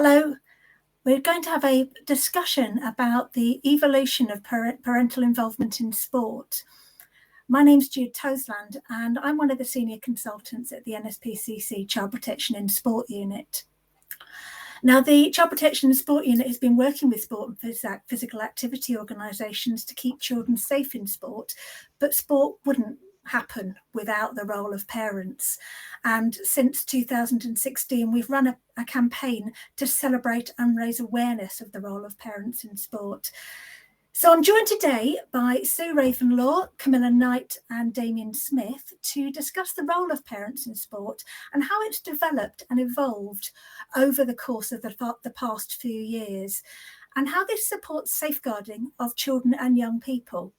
Hello. We're going to have a discussion about the evolution of parental involvement in sport. My name's Jude Toasland, and I'm one of the senior consultants at the NSPCC Child Protection in Sport Unit. Now, the Child Protection in Sport Unit has been working with sport and physical activity organisations to keep children safe in sport, but sport wouldn't happen without the role of parents. And since 2016, we've run a campaign to celebrate and raise awareness of the role of parents in sport. So I'm joined today by Sue Ravenlaw, Camilla Knight and Damian Smith to discuss the role of parents in sport and how it's developed and evolved over the course of the past few years, and how this supports safeguarding of children and young people.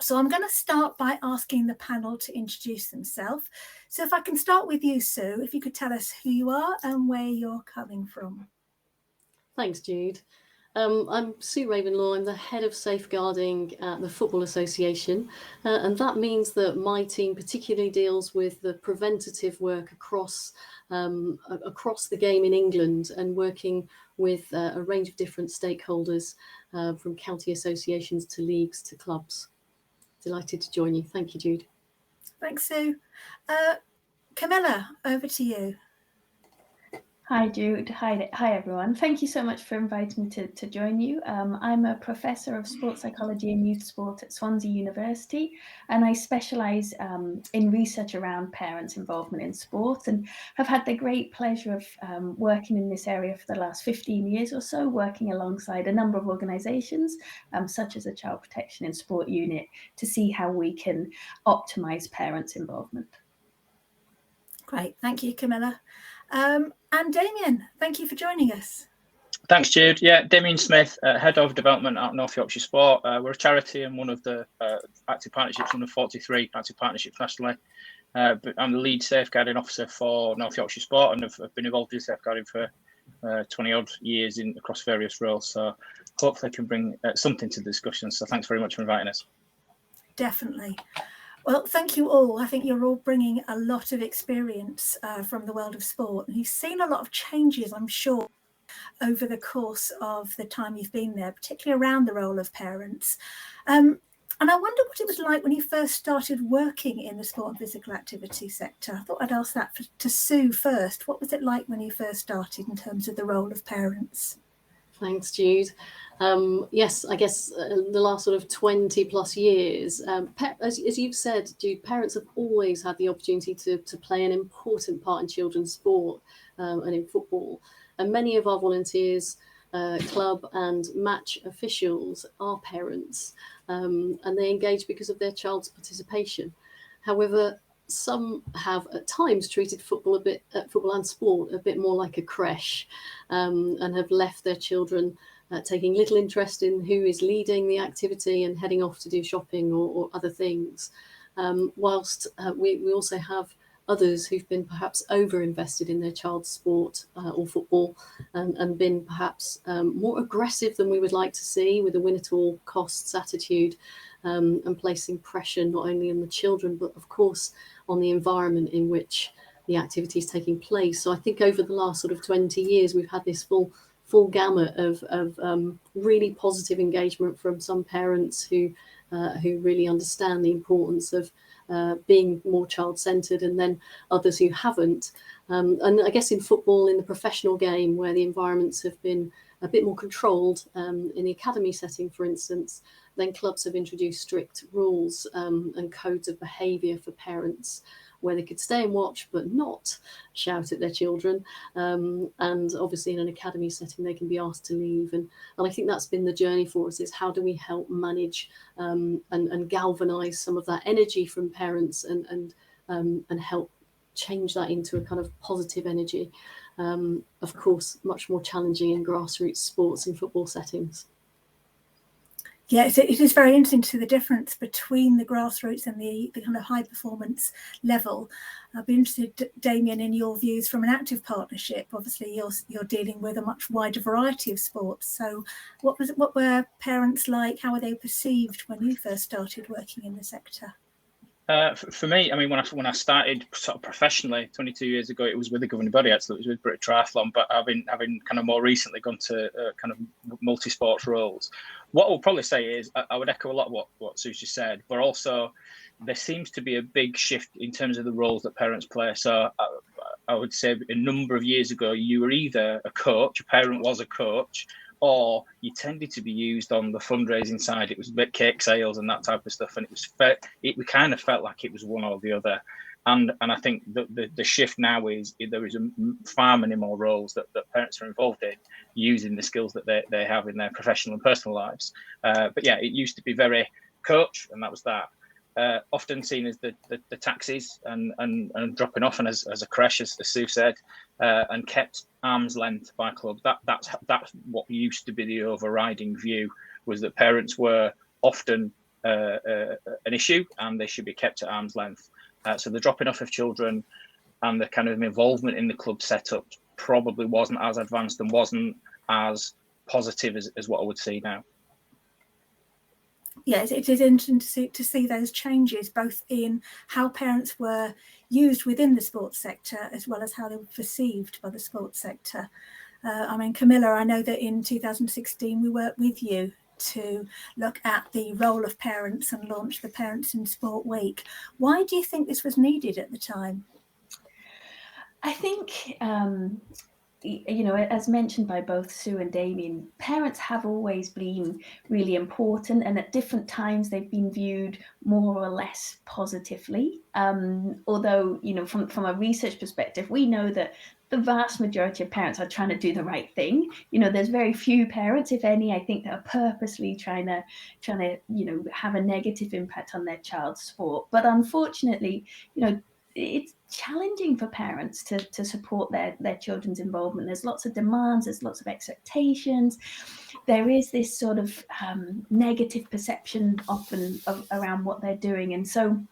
So I'm going to start by asking the panel to introduce themselves. So if I can start with you, Sue, if you could tell us who you are and where you're coming from. Thanks, Jude. I'm Sue Ravenlaw. I'm the head of safeguarding at the Football Association, and that means that my team particularly deals with the preventative work across the game in England, and working with a range of different stakeholders, from county associations to leagues to clubs. Delighted to join you. Thank you, Jude. Thanks, Sue. Camilla, over to you. Hi, Jude. Hi, everyone. Thank you so much for inviting me to join you. I'm a professor of sports psychology and youth sport at Swansea University, and I specialise in research around parents' involvement in sport, and have had the great pleasure of working in this area for the last 15 years or so, working alongside a number of organisations, such as the Child Protection in Sport Unit, to see how we can optimise parents' involvement. Great. Thank you, Camilla. And Damian, thank you for joining us. Thanks, Jude. Yeah, Damian Smith, Head of Development at North Yorkshire Sport. We're a charity and one of the active partnerships, one of 43 active partnerships nationally. But I'm the lead safeguarding officer for North Yorkshire Sport, and I've been involved in safeguarding for 20-odd years across various roles. So hopefully I can bring something to the discussion. So thanks very much for inviting us. Definitely. Well, thank you all. I think you're all bringing a lot of experience from the world of sport. And you've seen a lot of changes, I'm sure, over the course of the time you've been there, particularly around the role of parents. And I wonder what it was like when you first started working in the sport and physical activity sector. I thought I'd ask that to Sue first. What was it like when you first started in terms of the role of parents? Thanks, Jude. Yes, I guess the last sort of 20 plus years, as you've said, Jude, parents have always had the opportunity to play an important part in children's sport and in football. And many of our volunteers, club and match officials are parents, and they engage because of their child's participation. However, some have at times treated football and sport a bit more like a creche, and have left their children taking little interest in who is leading the activity and heading off to do shopping or other things. Whilst we also have others who've been perhaps over-invested in their child's sport or football, and been perhaps more aggressive than we would like to see, with a win-at-all-costs attitude, and placing pressure not only on the children, but of course on the environment in which the activity is taking place. So I think over the last sort of 20 years, we've had this full gamut of really positive engagement from some parents who really understand the importance of being more child-centred, and then others who haven't. And I guess in football, in the professional game, where the environments have been a bit more controlled, in the academy setting, for instance, then clubs have introduced strict rules and codes of behaviour for parents, where they could stay and watch but not shout at their children. And obviously in an academy setting, they can be asked to leave. And I think that's been the journey for us, is how do we help manage and galvanise some of that energy from parents and help change that into a kind of positive energy. Of course, much more challenging in grassroots sports and football settings. Yeah, it is very interesting to see the difference between the grassroots and the kind of high performance level. I'd be interested, Damian, in your views from an active partnership. Obviously, you're dealing with a much wider variety of sports. So what were parents like? How were they perceived when you first started working in the sector? For me, I mean, when I started sort of professionally 22 years ago, it was with the governing body. Actually, it was with British Triathlon. But having kind of more recently gone to kind of multi-sports roles, what I would probably say is I would echo a lot of what Susie said, but also there seems to be a big shift in terms of the roles that parents play. So I would say a number of years ago, you were either a coach, a parent was a coach, or you tended to be used on the fundraising side. It was a bit cake sales and that type of stuff, and we kind of felt like it was one or the other. And I think the shift now is there is far many more roles that parents are involved in, using the skills that they have in their professional and personal lives. But yeah, it used to be very coach, and that was that. Often seen as the taxis and dropping off, and as a creche, as Sue said, and kept arm's length by clubs. That's what used to be the overriding view, was that parents were often an issue and they should be kept at arm's length. So the dropping off of children and the kind of involvement in the club setup probably wasn't as advanced and wasn't as positive as what I would see now. Yes, it is interesting to see those changes, both in how parents were used within the sports sector as well as how they were perceived by the sports sector. I mean, Camilla, I know that in 2016 we worked with you to look at the role of parents and launch the Parents in Sport Week. Why do you think this was needed at the time? I think as mentioned by both Sue and Damian, parents have always been really important, and at different times they've been viewed more or less positively. Although, from a research perspective, we know that the vast majority of parents are trying to do the right thing. There's very few parents, if any, I think, that are purposely trying to have a negative impact on their child's sport. But unfortunately, it's challenging for parents to support their children's involvement. There's lots of demands, there's lots of expectations. There is this sort of negative perception often around what they're doing. And so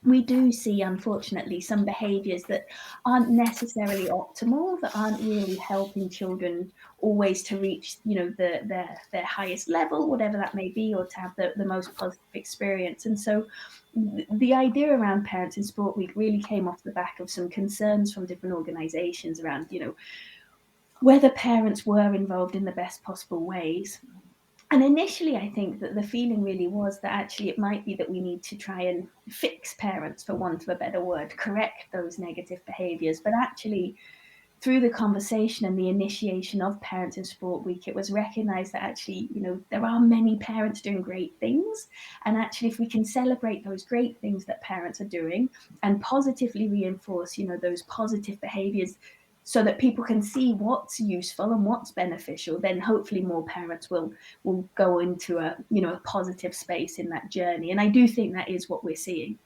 we do see, unfortunately, some behaviours that aren't necessarily optimal, that aren't really helping children always to reach, their highest level, whatever that may be, or to have the most positive experience. And so the idea around Parents in Sport Week really came off the back of some concerns from different organisations around, whether parents were involved in the best possible ways. And initially, I think that the feeling really was that actually it might be that we need to try and fix parents, for want of a better word, correct those negative behaviours. But actually, through the conversation and the initiation of Parents in Sport Week, it was recognised that actually, there are many parents doing great things. And actually, if we can celebrate those great things that parents are doing and positively reinforce, those positive behaviours, so that people can see what's useful and what's beneficial, then hopefully more parents will go into a positive space in that journey. And I do think that is what we're seeing.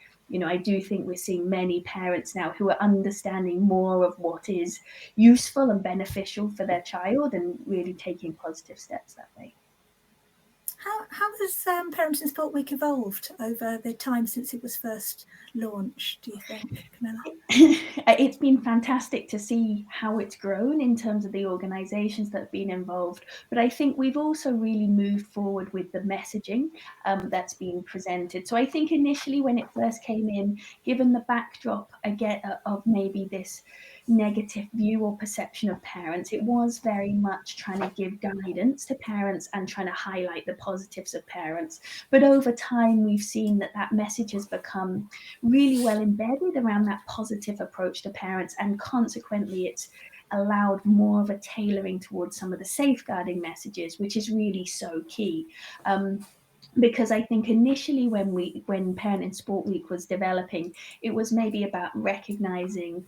I do think we're seeing many parents now who are understanding more of what is useful and beneficial for their child and really taking positive steps that way. How has Parents in Sport Week evolved over the time since it was first launched, do you think, Camilla? It's been fantastic to see how it's grown in terms of the organisations that have been involved. But I think we've also really moved forward with the messaging that's been presented. So I think initially when it first came in, given the backdrop again of maybe this negative view or perception of parents, it was very much trying to give guidance to parents and trying to highlight the positives of parents. But over time, we've seen that message has become really well embedded around that positive approach to parents, and consequently it's allowed more of a tailoring towards some of the safeguarding messages, which is really so key. Because I think initially when Parent in Sport Week was developing, it was maybe about recognizing,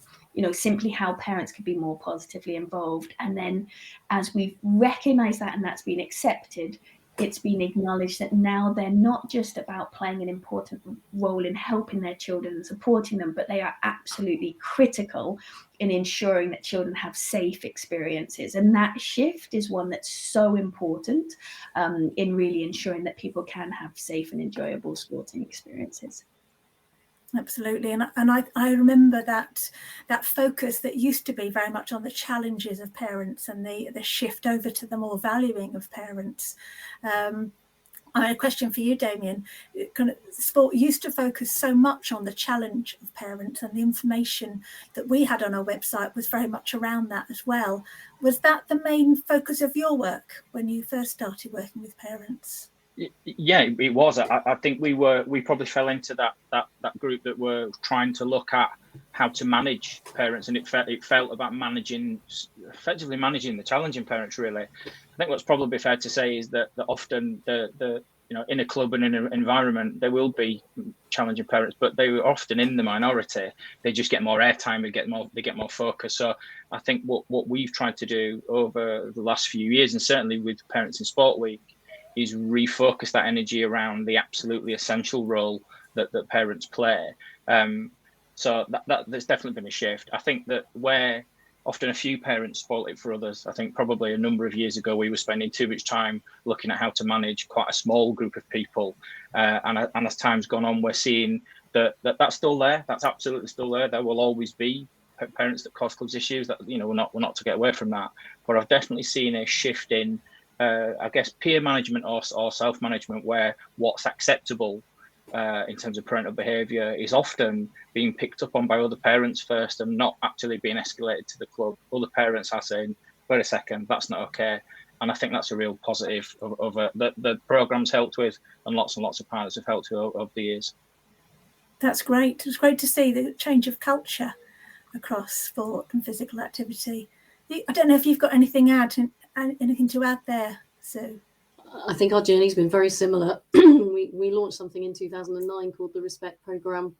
simply how parents could be more positively involved. And then as we've recognized that and that's been accepted, it's been acknowledged that now they're not just about playing an important role in helping their children and supporting them, but they are absolutely critical in ensuring that children have safe experiences. And that shift is one that's so important in really ensuring that people can have safe and enjoyable sporting experiences. Absolutely, and I remember that focus that used to be very much on the challenges of parents and the shift over to the more valuing of parents. a question for you, Damian. Kind of sport used to focus so much on the challenge of parents, and the information that we had on our website was very much around that as well. Was that the main focus of your work when you first started working with parents? Yeah, it was. I think we probably fell into that group that were trying to look at how to manage parents, and it felt about effectively managing the challenging parents. Really, I think what's probably fair to say is that often the in a club and in an environment there will be challenging parents, but they were often in the minority. They just get more airtime, they get more focus. So I think what we've tried to do over the last few years, and certainly with Parents in Sport Week, is refocus that energy around the absolutely essential role that parents play. So there's definitely been a shift. I think that where often a few parents spoil it for others, I think probably a number of years ago we were spending too much time looking at how to manage quite a small group of people. And as time's gone on, we're seeing that's still there. That's absolutely still there. There will always be parents that cause clubs issues. That we're not to get away from that. But I've definitely seen a shift in I guess peer management or self-management, where what's acceptable in terms of parental behaviour is often being picked up on by other parents first and not actually being escalated to the club. Other parents are saying, wait a second, that's not okay. And I think that's a real positive of the programme's helped with, and lots of partners have helped with over the years. That's great. It's great to see the change of culture across sport and physical activity. I don't know if you've got anything to add there, Sue. I think our journey's been very similar. We launched something in 2009 called the Respect Programme,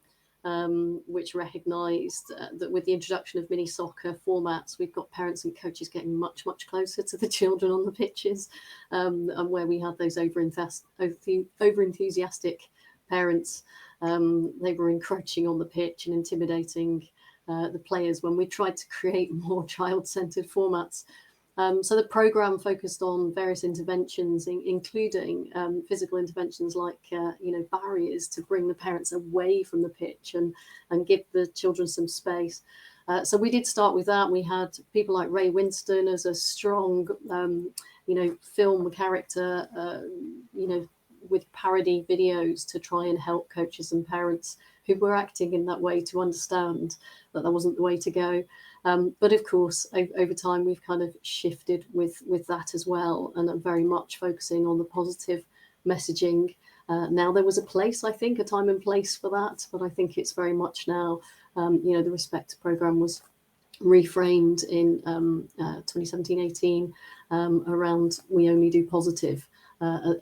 which recognised that with the introduction of mini soccer formats, we've got parents and coaches getting much closer to the children on the pitches, and where we had those over enthusiastic parents, they were encroaching on the pitch and intimidating the players when we tried to create more child-centred formats. So the programme focused on various interventions, including physical interventions like barriers to bring the parents away from the pitch and give the children some space. So we did start with that. We had people like Ray Winston as a strong, film character, with parody videos to try and help coaches and parents who were acting in that way to understand that wasn't the way to go. But of course, over time, we've kind of shifted with that as well, and I'm very much focusing on the positive messaging. Now there was a time and place for that, but I think it's very much now, the Respect programme was reframed in 2017-18 around we only do positive.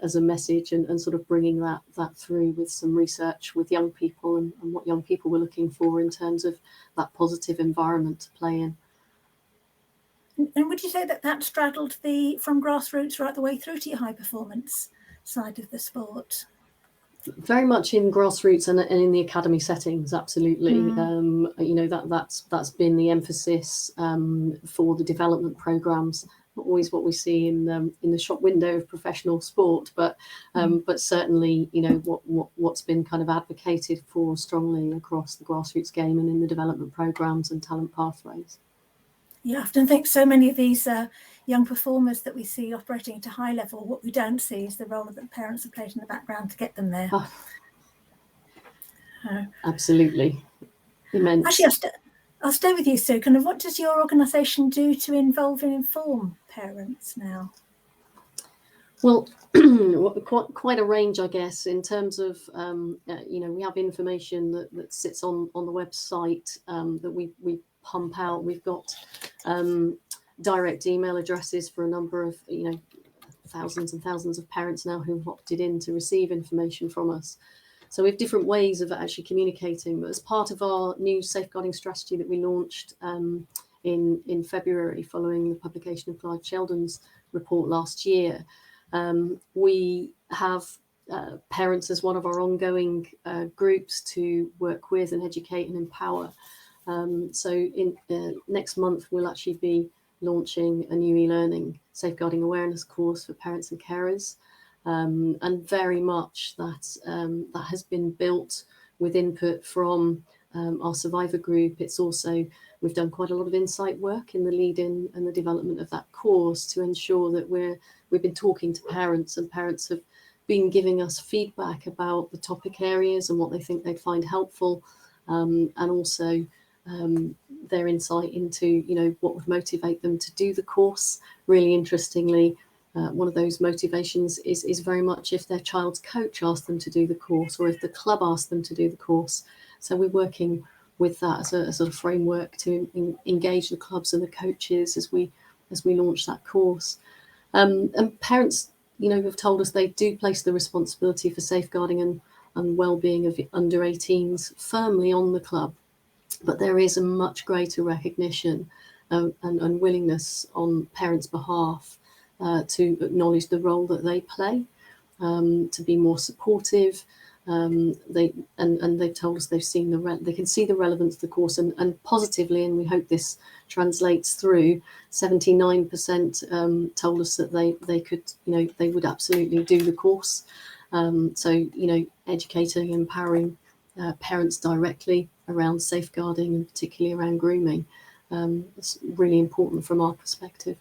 As a message, and sort of bringing that through with some research with young people and what young people were looking for in terms of that positive environment to play in. And would you say that straddled from grassroots right the way through to your high performance side of the sport? Very much in grassroots and in the academy settings, absolutely. That's been the emphasis for the development programs. Not always what we see in the shop window of professional sport, but certainly what's been kind of advocated for strongly across the grassroots game and in the development programs and talent pathways. Yeah, I often think so many of these young performers that we see operating at a high level, what we don't see is the role that parents have played in the background to get them there. Absolutely, immense. Actually, I'll stay with you, Sue. Kind of what does your organisation do to involve and inform parents now? Well, quite a range, I guess, in terms of, we have information that sits on the website that we pump out. We've got direct email addresses for a number of, thousands and thousands of parents now who've opted in to receive information from us. So we have different ways of actually communicating. But as part of our new safeguarding strategy that we launched in February following the publication of Clive Sheldon's report last year, we have parents as one of our ongoing groups to work with and educate and empower. So in next month, we'll actually be launching a new e-learning safeguarding awareness course for parents and carers. And very much that has been built with input from our survivor group. It's also, we've done quite a lot of insight work in the lead-in and the development of that course to ensure that we've been talking to parents, and parents have been giving us feedback about the topic areas and what they think they'd find helpful, and also their insight into, you know, what would motivate them to do the course. Really interestingly, one of those motivations is very much if their child's coach asked them to do the course, or if the club asked them to do the course. So we're working with that as a sort of framework to engage the clubs and the coaches as we launch that course. And parents, you know, have told us they do place the responsibility for safeguarding and well-being of under 18s firmly on the club, but there is a much greater recognition and willingness on parents' behalf to acknowledge the role that they play, to be more supportive. They've told us they've seen they can see the relevance of the course, and positively, and we hope this translates through. 79% told us that they could, you know, they would absolutely do the course. So, you know, educating, empowering parents directly around safeguarding, and particularly around grooming, is really important from our perspective.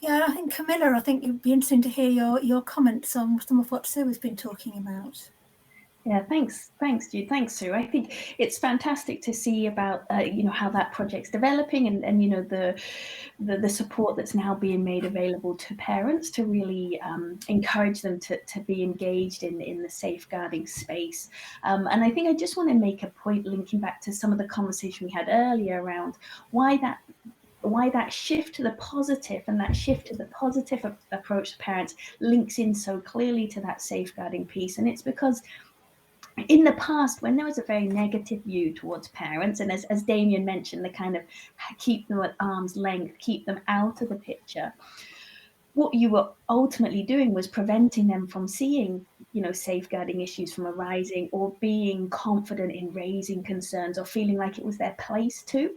Yeah, I think Camilla, I think it'd be interesting to hear your comments on some of what Sue has been talking about. Yeah, thanks, Jude. Thanks, Sue. I think it's fantastic to see about you know, how that project's developing, and you know, the support that's now being made available to parents to really encourage them to be engaged in the safeguarding space. And I think I just want to make a point linking back to some of the conversation we had earlier around why that shift to the positive, and that shift to the positive approach to parents links in so clearly to that safeguarding piece. And it's because in the past, when there was a very negative view towards parents, and as Damian mentioned, the kind of keep them at arm's length, keep them out of the picture, what you were ultimately doing was preventing them from seeing, you know, safeguarding issues from arising, or being confident in raising concerns, or feeling like it was their place to.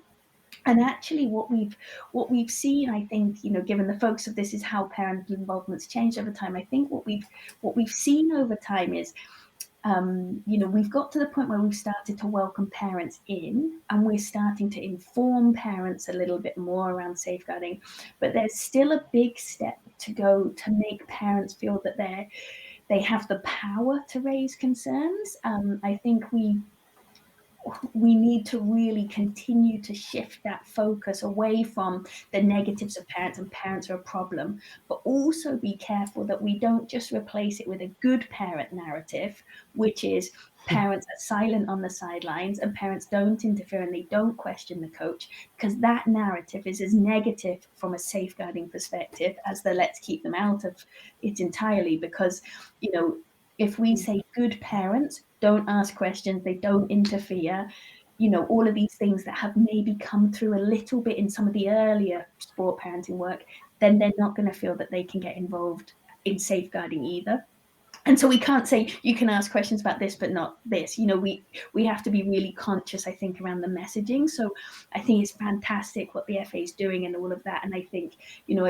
And actually what we've seen, I think, you know, given the focus of this is how parental involvement's changed over time, I think what we've seen over time is, you know, we've got to the point where we've started to welcome parents in, and we're starting to inform parents a little bit more around safeguarding, but there's still a big step to go to make parents feel that they have the power to raise concerns. I think we need to really continue to shift that focus away from the negatives of parents and parents are a problem, but also be careful that we don't just replace it with a good parent narrative, which is parents are silent on the sidelines and parents don't interfere and they don't question the coach, because that narrative is as negative from a safeguarding perspective as the let's keep them out of it entirely. Because, you know, if we say good parents don't ask questions, they don't interfere, you know, all of these things that have maybe come through a little bit in some of the earlier sport parenting work, then they're not going to feel that they can get involved in safeguarding either. And so we can't say you can ask questions about this, but not this. You know, we have to be really conscious, I think, around the messaging. So I think it's fantastic what the FA is doing and all of that. And I think, you know,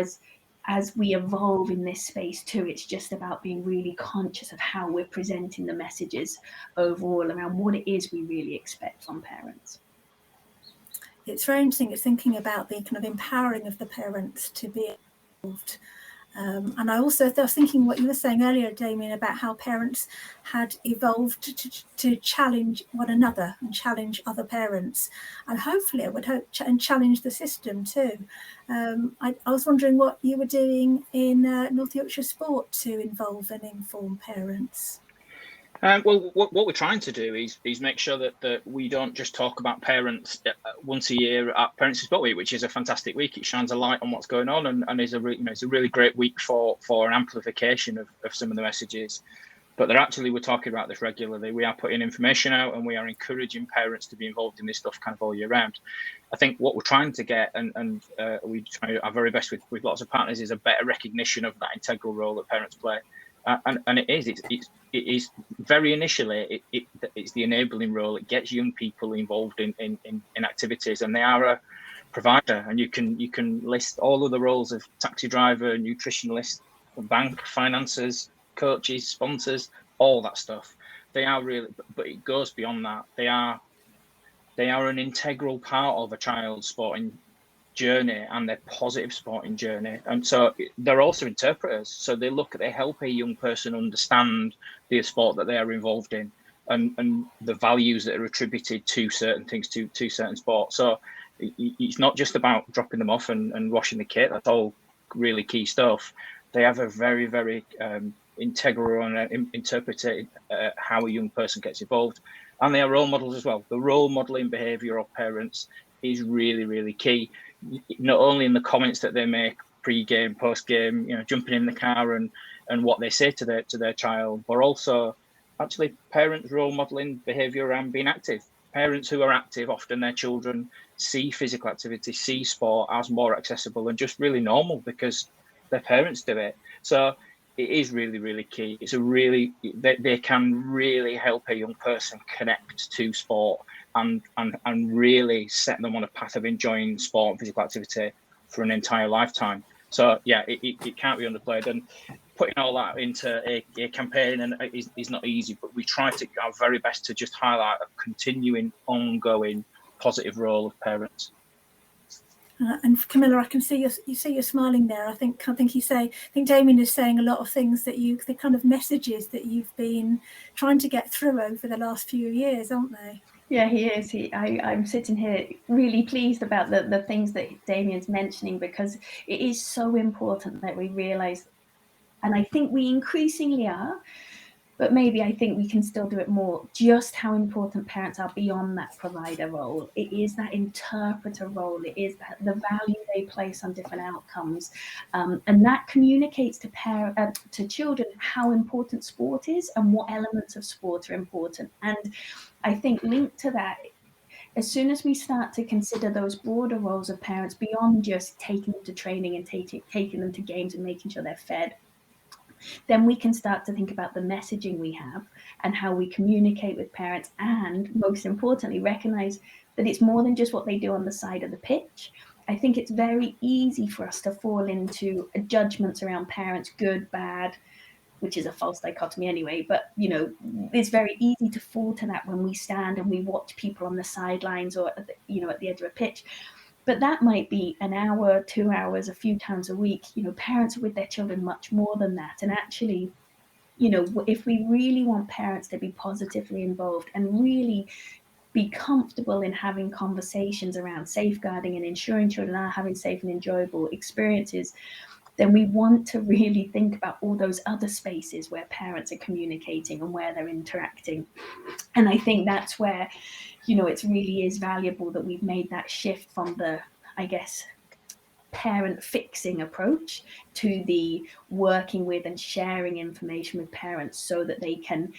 as we evolve in this space too, it's just about being really conscious of how we're presenting the messages overall around what it is we really expect from parents. It's very interesting. It's thinking about the kind of empowering of the parents to be involved. And I was thinking what you were saying earlier, Damian, about how parents had evolved to challenge one another and challenge other parents, and hopefully it would and challenge the system too. I was wondering what you were doing in North Yorkshire Sport to involve and inform parents. Well, what we're trying to do is make sure that we don't just talk about parents once a year at Parents in Sport Week, which is a fantastic week. It shines a light on what's going on, and is it's a really great week for an amplification of some of the messages. But we're talking about this regularly. We are putting information out, and we are encouraging parents to be involved in this stuff kind of all year round. I think what we're trying to get, and we try our very best with lots of partners, is a better recognition of that integral role that parents play. And it is very initially it's the enabling role. It gets young people involved in activities, and they are a provider. And you can list all of the roles of taxi driver, nutritionist, bank, financiers, coaches, sponsors, all that stuff. They are really, but it goes beyond that. They are an integral part of a child's sporting journey and their positive sporting journey. And so they're also interpreters. So they help a young person understand the sport that they are involved in, and the values that are attributed to certain things, to certain sports. So it's not just about dropping them off and washing the kit. That's all really key stuff. They have a very, very integral and interpreted how a young person gets involved. And they are role models as well. The role modeling behaviour of parents is really, really key. Not only in the comments that they make pre-game, post-game, jumping in the car and what they say to their child, but also actually parents role modeling behaviour around being active. Parents who are active, often their children see physical activity, see sport as more accessible and just really normal because their parents do it. So it is really, really key. They can really help a young person connect to sport and really set them on a path of enjoying sport and physical activity for an entire lifetime. So yeah, it can't be underplayed. And putting all that into a campaign is not easy, but we try to our very best to just highlight a continuing, ongoing positive role of parents. And Camilla, I can see you're smiling there. I think Damian is saying a lot of things the kind of messages that you've been trying to get through over the last few years, aren't they? Yeah, he is. I'm sitting here really pleased about the things that Damian's mentioning, because it is so important that we realise, and I think we increasingly are, but maybe I think we can still do it more, just how important parents are beyond that provider role. It is that interpreter role. It is the value they place on different outcomes. And that communicates to children how important sport is and what elements of sport are important. And I think linked to that, as soon as we start to consider those broader roles of parents beyond just taking them to training and taking them to games and making sure they're fed, then we can start to think about the messaging we have and how we communicate with parents, and most importantly, recognize that it's more than just what they do on the side of the pitch. I think it's very easy for us to fall into judgments around parents, good, bad, which is a false dichotomy anyway, but it's very easy to fall to that when we stand and we watch people on the sidelines or at the edge of a pitch. But that might be an hour, 2 hours, a few times a week. Parents are with their children much more than that. And actually, if we really want parents to be positively involved and really be comfortable in having conversations around safeguarding and ensuring children are having safe and enjoyable experiences, then we want to really think about all those other spaces where parents are communicating and where they're interacting. And I think that's where, it really is valuable that we've made that shift from the, I guess, parent fixing approach to the working with and sharing information with parents so that they can,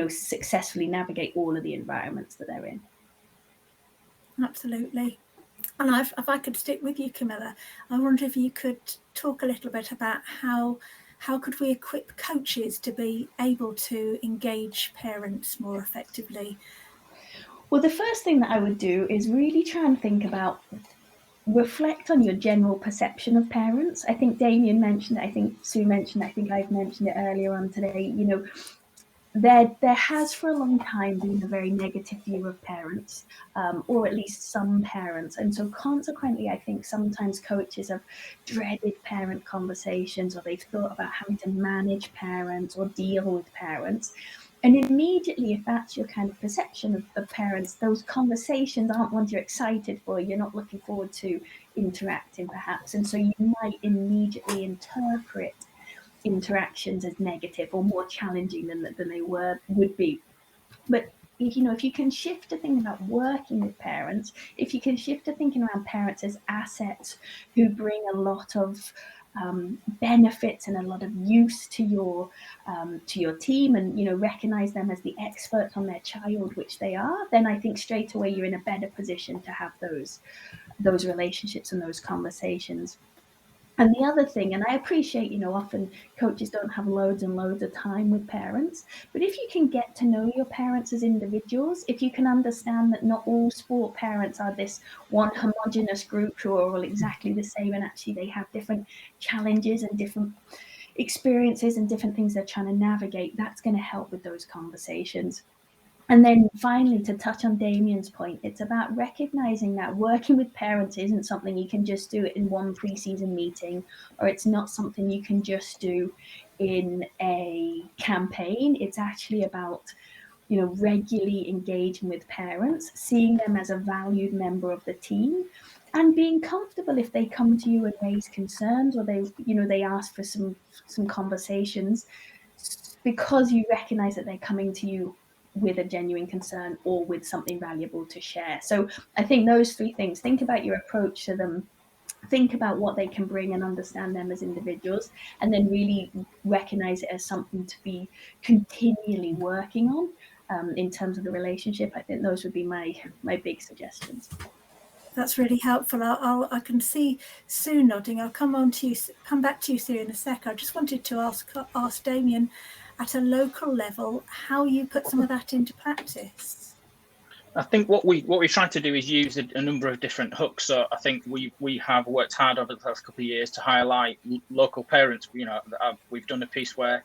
successfully navigate all of the environments that they're in. Absolutely. And if I could stick with you, Camilla, I wonder if you could talk a little bit about how could we equip coaches to be able to engage parents more effectively? Well, the first thing that I would do is really try and think about, reflect on your general perception of parents. I think Damian mentioned it, I think Sue mentioned it, I think I've mentioned it earlier on today. There has for a long time been a very negative view of parents, or at least some parents. And so consequently, I think sometimes coaches have dreaded parent conversations, or they've thought about having to manage parents or deal with parents. And immediately, if that's your kind of perception of parents, those conversations aren't ones you're excited for. You're not looking forward to interacting, perhaps. And so you might immediately interpret interactions as negative or more challenging than they would be. But if you can shift to thinking about working with parents, if you can shift to thinking around parents as assets who bring a lot of benefits and a lot of use to your team, and recognize them as the experts on their child, which they are, then I think straight away you're in a better position to have those relationships and those conversations. And the other thing, and I appreciate, often coaches don't have loads and loads of time with parents, but if you can get to know your parents as individuals, if you can understand that not all sport parents are this one homogenous group who are all exactly the same, and actually they have different challenges and different experiences and different things they're trying to navigate, that's going to help with those conversations. And then finally, to touch on Damian's point, it's about recognizing that working with parents isn't something you can just do in one pre-season meeting, or it's not something you can just do in a campaign. It's actually about, you know, regularly engaging with parents, seeing them as a valued member of the team, and being comfortable if they come to you and raise concerns, or they ask for some conversations, because you recognize that they're coming to you with a genuine concern or with something valuable to share. So I think those three things: think about your approach to them, think about what they can bring and understand them as individuals, and then really recognize it as something to be continually working on in terms of the relationship. I think those would be my big suggestions. That's really helpful. I can see Sue nodding. I'll come back to you, Sue, in a sec. I just wanted to ask Damian, at a local level, how you put some of that into practice. I think what we try to do is use a number of different hooks. So I think we have worked hard over the past couple of years to highlight local parents. You know, we've done a piece where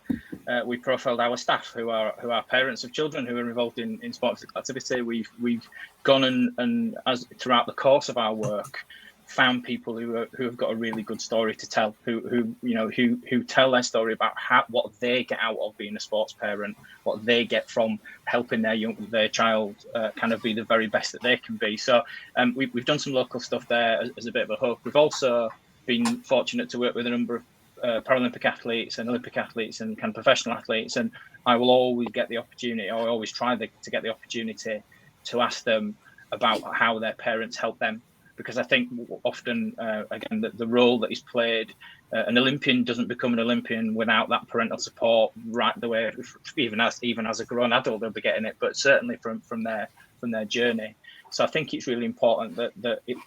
we profiled our staff who are parents of children who are involved in sports activity. We've gone and as throughout the course of our work, found people who have got a really good story to tell, who tell their story about what they get out of being a sports parent, what they get from helping their child kind of be the very best that they can be. So we've done some local stuff there as a bit of a hook. We've also been fortunate to work with a number of Paralympic athletes and Olympic athletes and kind of professional athletes, and I will always get the opportunity, or I always try to get the opportunity to ask them about how their parents help them. Because I think often, again, the role that is played, an Olympian doesn't become an Olympian without that parental support right the way, even as a grown adult, they'll be getting it, but certainly from their journey. So I think it's really important that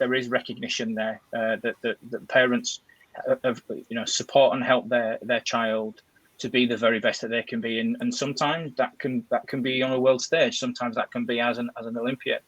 there is recognition there, that parents support and help their child to be the very best that they can be, and sometimes that can be on a world stage. Sometimes that can be as an Olympian.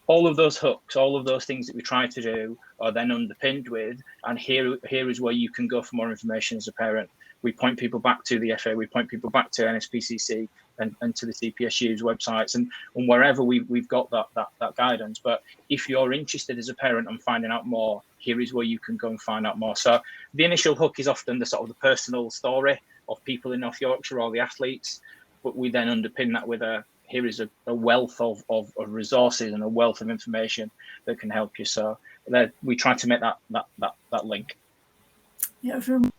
All of those hooks, all of those things that we try to do are then underpinned with, and here is where you can go for more information as a parent. We point people back to the FA, we point people back to NSPCC and to the CPSU's websites and wherever we've got that guidance. But if you're interested as a parent and finding out more, here is where you can go and find out more. So the initial hook is often the sort of the personal story of people in North Yorkshire or the athletes, but we then underpin that with here is a wealth of resources and a wealth of information that can help you. So we try to make that link. Yeah, from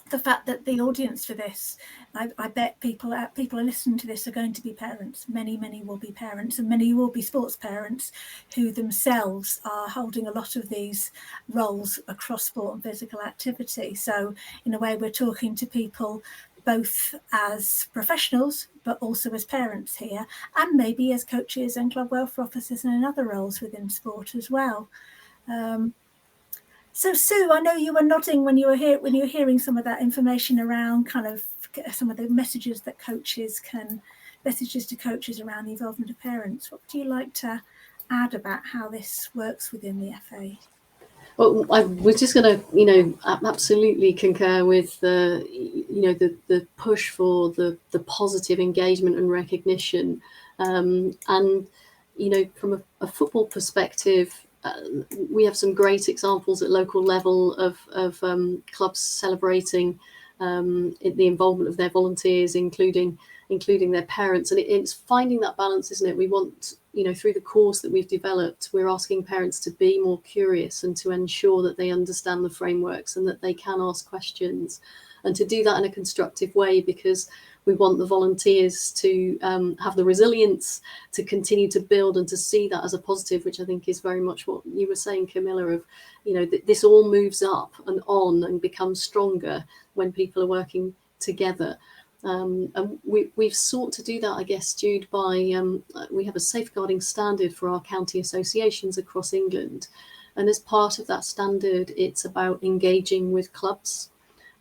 the fact that the audience for this, I bet people are listening to this are going to be parents. Many will be parents, and many will be sports parents who themselves are holding a lot of these roles across sport and physical activity. So in a way, we're talking to people both as professionals, but also as parents here, and maybe as coaches and club welfare officers and in other roles within sport as well. So Sue, I know you were nodding when you were hearing some of that information around kind of some of the messages to coaches around the involvement of parents. What would you like to add about how this works within the FA? Well, I was just going to, absolutely concur with the push for the positive engagement and recognition, and from a football perspective, we have some great examples at local level of clubs celebrating the involvement of their volunteers, including their parents, and it's finding that balance, isn't it? We want, through the course that we've developed, we're asking parents to be more curious and to ensure that they understand the frameworks and that they can ask questions, and to do that in a constructive way, because we want the volunteers to have the resilience to continue to build and to see that as a positive, which I think is very much what you were saying, Camilla, of, this all moves up and on and becomes stronger when people are working together. And we've sought to do that, I guess, Jude, by we have a safeguarding standard for our county associations across England. And as part of that standard, it's about engaging with clubs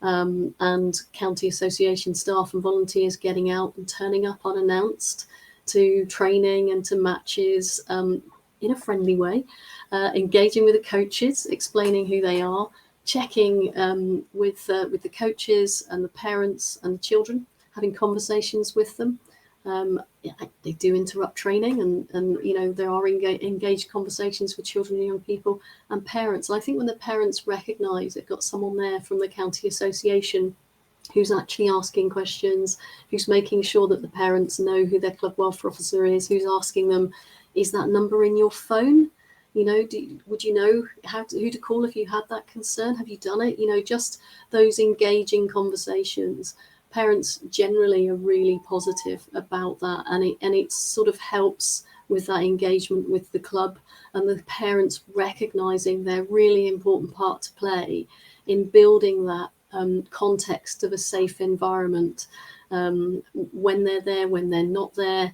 and county association staff and volunteers getting out and turning up unannounced to training and to matches in a friendly way, engaging with the coaches, explaining who they are, checking with the coaches and the parents and the children, having conversations with them, They do interrupt training, and you know, there are engaged conversations with children and young people and parents. And I think when the parents recognise they've got someone there from the county association who's actually asking questions, who's making sure that the parents know who their club welfare officer is, who's asking them, is that number in your phone? You know, would you know who to call if you had that concern? Have you done it? You know, just those engaging conversations. Parents generally are really positive about that, and it sort of helps with that engagement with the club, and the parents recognising their really important part to play in building that context of a safe environment when they're there, when they're not there,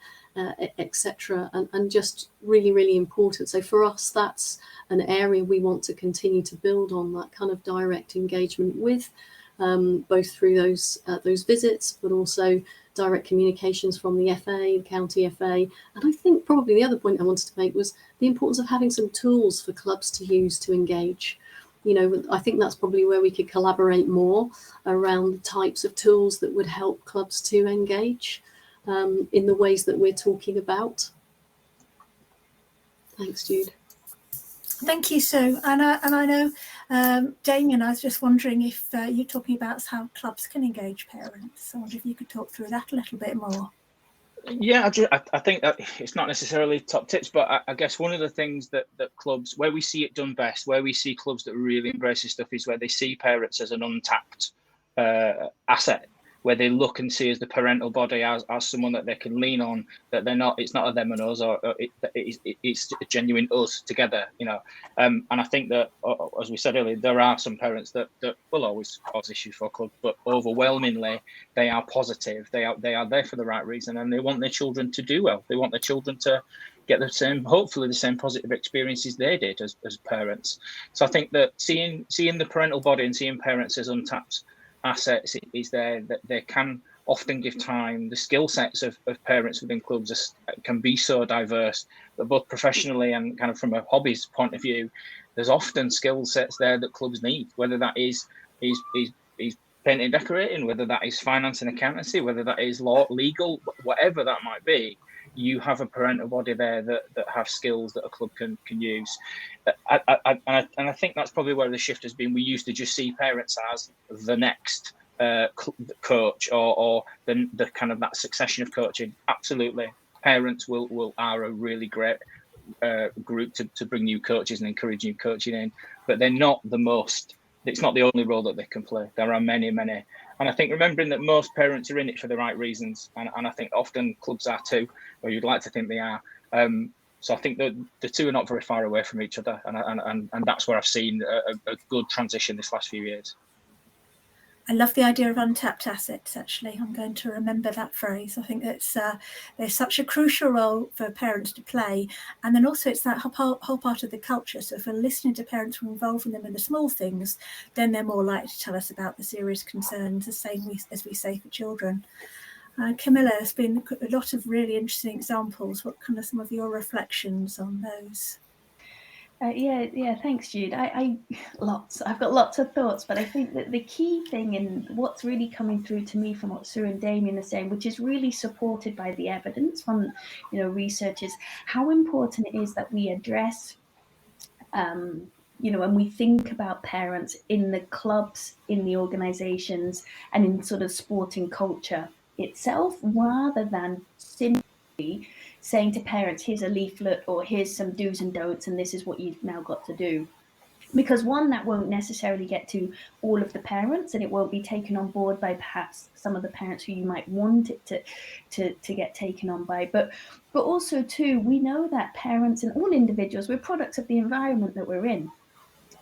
etc. And just really, really important. So for us, that's an area we want to continue to build on, that kind of direct engagement with, both through those visits, but also direct communications from the FA, the county FA. And I think probably the other point I wanted to make was the importance of having some tools for clubs to use to engage. You know, I think that's probably where we could collaborate more around the types of tools that would help clubs to engage in the ways that we're talking about. Thanks, Jude. Thank you, Sue. And I know, Damian, I was just wondering if you're talking about how clubs can engage parents. I wonder if you could talk through that a little bit more. Yeah, I think that it's not necessarily top tips, but I guess one of the things that clubs, where we see it done best, where we see clubs that really embrace this stuff, is where they see parents as an untapped asset, where they look and see as the parental body as someone that they can lean on, that it's not a them and us, or it's a genuine us together, you know. And I think that, as we said earlier, there are some parents that will always cause issues for clubs, but overwhelmingly they are positive. They are there for the right reason, and they want their children to do well. They want their children to get hopefully the same positive experiences they did as parents. So I think that seeing the parental body and seeing parents as untapped assets is there, that they can often give time. The skill sets of parents within clubs can be so diverse, but both professionally and kind of from a hobbies point of view, there's often skill sets there that clubs need, whether that is painting and decorating, whether that is finance and accountancy, whether that is law, legal, whatever that might be. You have a parental body there that have skills that a club can use. And I think that's probably where the shift has been. We used to just see parents as the next coach or the kind of that succession of coaching. Absolutely, parents are a really great group to bring new coaches and encourage new coaching in, but they're not the most. It's not the only role that they can play. There are many, many. And I think remembering that most parents are in it for the right reasons, and I think often clubs are too, or you'd like to think they are. So I think that the two are not very far away from each other, and that's where I've seen a good transition this last few years. I love the idea of untapped assets, actually. I'm going to remember that phrase. I think that's there's such a crucial role for parents to play. And then also it's that whole part of the culture. So if we're listening to parents, we're involving them in the small things, then they're more likely to tell us about the serious concerns, the same as we say for children. Camilla, there's been a lot of really interesting examples. What kind of some of your reflections on those? Yeah, thanks, Jude. I've got lots of thoughts, but I think that the key thing and what's really coming through to me from what Sue and Damian are saying, which is really supported by the evidence from, research, is how important it is that we address, when we think about parents in the clubs, in the organizations, and in sort of sporting culture itself, rather than simply saying to parents, here's a leaflet or here's some do's and don'ts and this is what you've now got to do. Because one, that won't necessarily get to all of the parents, and it won't be taken on board by perhaps some of the parents who you might want it to get taken on by. But also too, we know that parents and all individuals, we're products of the environment that we're in.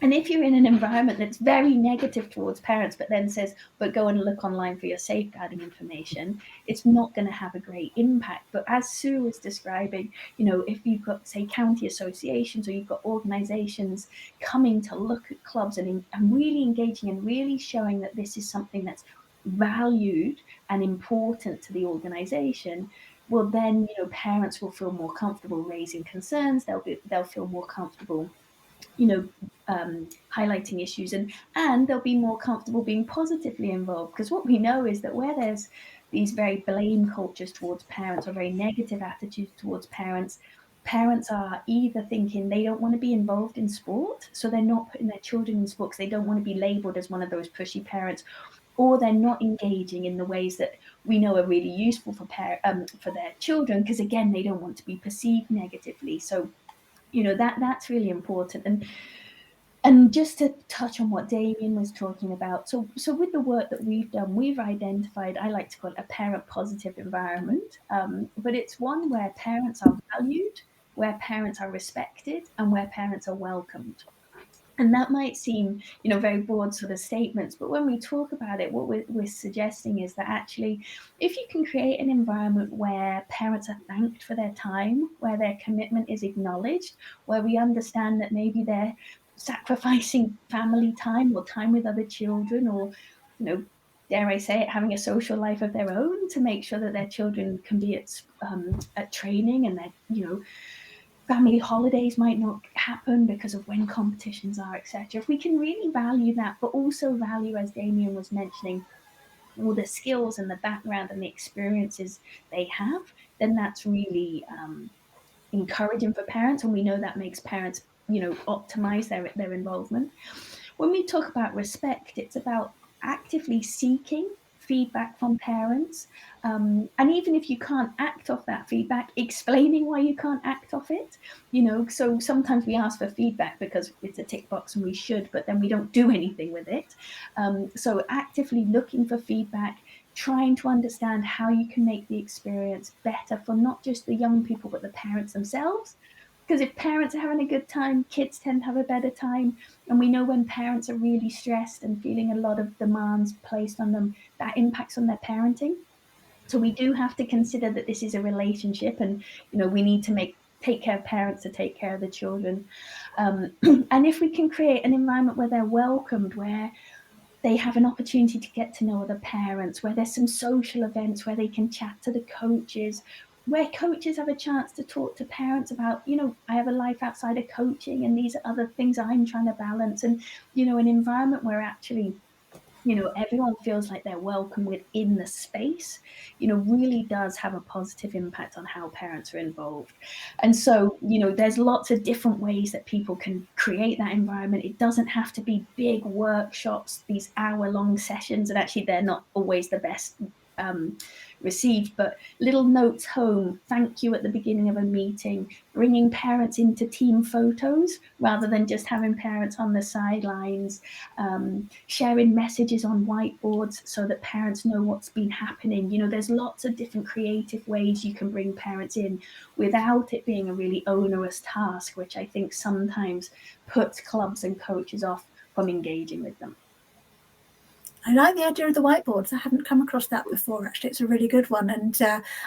And if you're in an environment that's very negative towards parents, but then says, but go and look online for your safeguarding information, it's not going to have a great impact. But as Sue was describing, if you've got, say, county associations or you've got organizations coming to look at clubs and really engaging and really showing that this is something that's valued and important to the organization, well, then, parents will feel more comfortable raising concerns. They'll feel more comfortable highlighting issues, and they'll be more comfortable being positively involved, because what we know is that where there's these very blame cultures towards parents, or very negative attitudes towards parents, parents are either thinking they don't want to be involved in sport, so they're not putting their children in sport because they don't want to be labelled as one of those pushy parents, or they're not engaging in the ways that we know are really useful for their children, because again, they don't want to be perceived negatively. So, that's really important. And just to touch on what Damian was talking about, so with the work that we've done, we've identified, I like to call it a parent positive environment, but it's one where parents are valued, where parents are respected, and where parents are welcomed. And that might seem, very broad sort of statements, but when we talk about it, what we're suggesting is that actually, if you can create an environment where parents are thanked for their time, where their commitment is acknowledged, where we understand that maybe they're sacrificing family time or time with other children, or, dare I say it, having a social life of their own to make sure that their children can be at training, and that, family holidays might not happen because of when competitions are, etc. If we can really value that, but also value, as Damian was mentioning, all the skills and the background and the experiences they have, then that's really encouraging for parents, and we know that makes parents, optimize their involvement. When we talk about respect, it's about actively seeking feedback from parents, and even if you can't act off that feedback, explaining why you can't act off it. So sometimes we ask for feedback because it's a tick box and we should, but then we don't do anything with it. So actively looking for feedback, trying to understand how you can make the experience better for not just the young people, but the parents themselves. Because if parents are having a good time, kids tend to have a better time. And we know when parents are really stressed and feeling a lot of demands placed on them, that impacts on their parenting. So we do have to consider that this is a relationship, and, we need to take care of parents to take care of the children. And if we can create an environment where they're welcomed, where they have an opportunity to get to know other parents, where there's some social events where they can chat to the coaches, where coaches have a chance to talk to parents about, I have a life outside of coaching and these are other things I'm trying to balance. And, an environment where actually, everyone feels like they're welcome within the space, really does have a positive impact on how parents are involved. And so, there's lots of different ways that people can create that environment. It doesn't have to be big workshops, these hour-long sessions, and actually they're not always the best received, but little notes home, thank you at the beginning of a meeting, bringing parents into team photos rather than just having parents on the sidelines, sharing messages on whiteboards so that parents know what's been happening. There's lots of different creative ways you can bring parents in without it being a really onerous task, which I think sometimes puts clubs and coaches off from engaging with them. I like the idea of the whiteboards. I haven't come across that before, actually. It's a really good one. And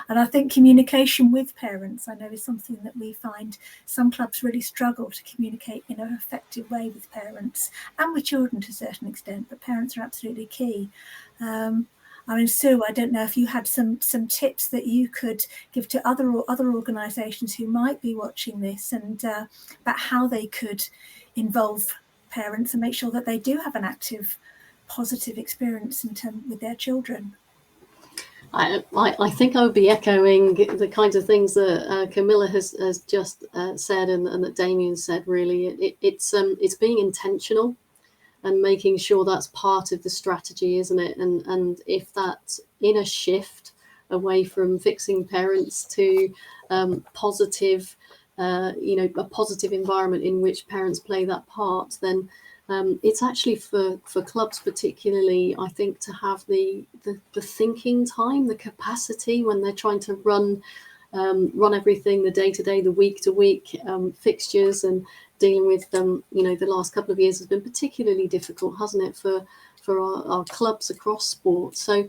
I think communication with parents, I know, is something that we find some clubs really struggle to communicate in an effective way with parents and with children to a certain extent, but parents are absolutely key. Sue, I don't know if you had some tips that you could give to other organisations who might be watching this, and about how they could involve parents and make sure that they do have an active, positive experience with their children. I think I would be echoing the kinds of things that Camilla has just said, and that Damian said. Really, it's being intentional and making sure that's part of the strategy, isn't it? And if that's in a shift away from fixing parents to positive, a positive environment in which parents play that part, then it's actually for clubs particularly, I think, to have the thinking time, the capacity when they're trying to run everything, the day-to-day, the week-to-week fixtures, and dealing with them. The last couple of years has been particularly difficult, hasn't it, for our clubs across sport. So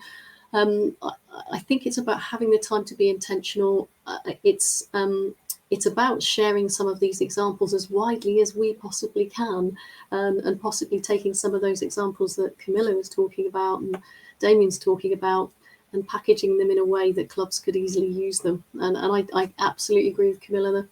I think it's about having the time to be intentional. It's about sharing some of these examples as widely as we possibly can, and possibly taking some of those examples that Camilla was talking about and Damian's talking about, and packaging them in a way that clubs could easily use them. And I absolutely agree with Camilla.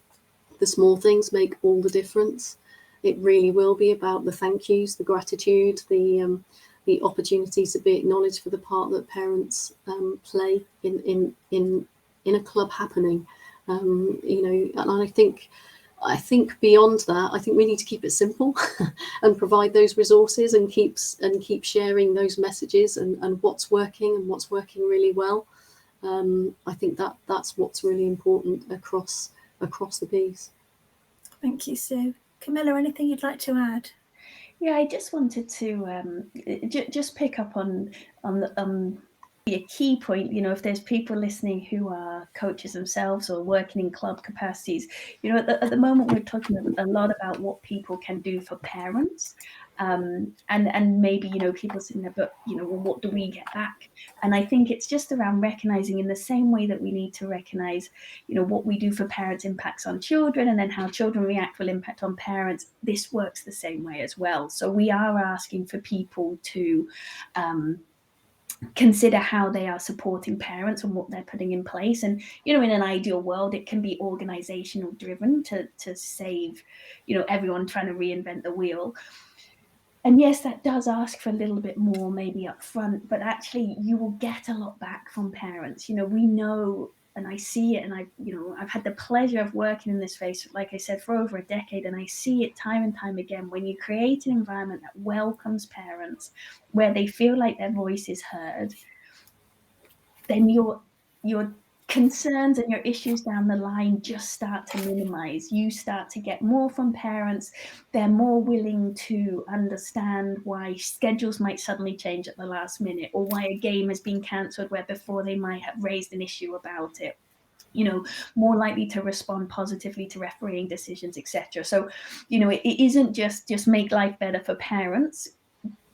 The small things make all the difference. It really will be about the thank yous, the gratitude, the the opportunity to be acknowledged for the part that parents play in a club happening. And I think beyond that, I think we need to keep it simple and provide those resources and keep sharing those messages and what's working really well. I think that's what's really important across the piece. Thank you, Sue. Camilla, anything you'd like to add? Yeah, I just wanted to just pick up on a key point. If there's people listening who are coaches themselves or working in club capacities, at the moment we're talking a lot about what people can do for parents, and maybe people sitting there, but well, what do we get back? And I think it's just around recognizing, in the same way that we need to recognize what we do for parents impacts on children, and then how children react will impact on parents. This works the same way as well. So we are asking for people to consider how they are supporting parents and what they're putting in place. And in an ideal world, it can be organizational driven to save everyone trying to reinvent the wheel. And yes, that does ask for a little bit more maybe up front, but actually you will get a lot back from parents. We know, and I see it, and I've had the pleasure of working in this space, like I said, for over a decade, and I see it time and time again. When you create an environment that welcomes parents, where they feel like their voice is heard, then your concerns and your issues down the line just start to minimize. You start to get more from parents. They're more willing to understand why schedules might suddenly change at the last minute, or why a game has been cancelled where before they might have raised an issue about it. More likely to respond positively to refereeing decisions, etc. So, it isn't just make life better for parents,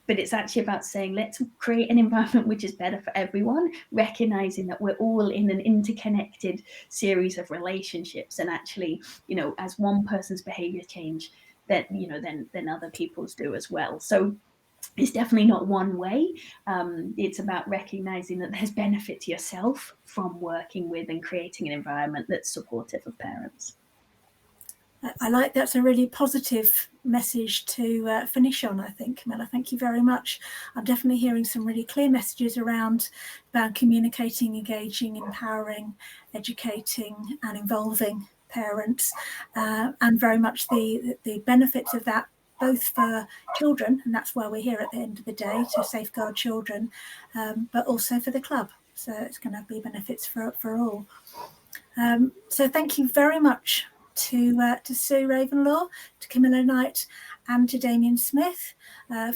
but it's actually about saying, let's create an environment which is better for everyone, recognizing that we're all in an interconnected series of relationships. And actually, as one person's behavior change, then other people's do as well. So it's definitely not one way. It's about recognizing that there's benefit to yourself from working with and creating an environment that's supportive of parents. I like that's a really positive message to finish on, I think, Camilla. Thank you very much. I'm definitely hearing some really clear messages around communicating, engaging, empowering, educating and involving parents, and very much the benefits of that, both for children, and that's why we're here at the end of the day, to safeguard children, but also for the club. So it's going to be benefits for all. So thank you very much to Sue Ravenlaw, to Camilla Knight and to Damian Smith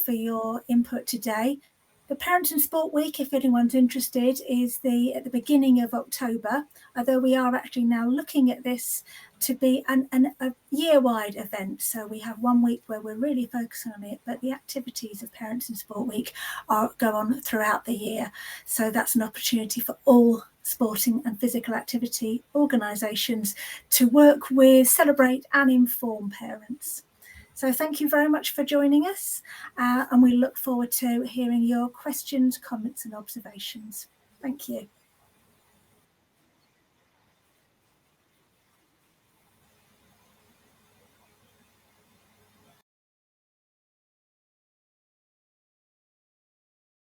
for your input today. The Parent and Sport Week, if anyone's interested, is at the beginning of October, although we are actually now looking at this to be a year-wide event. So we have 1 week where we're really focusing on it, but the activities of Parents and Sport Week go on throughout the year. So that's an opportunity for all sporting and physical activity organisations to work with, celebrate and inform parents. So thank you very much for joining us, and we look forward to hearing your questions, comments and observations. Thank you.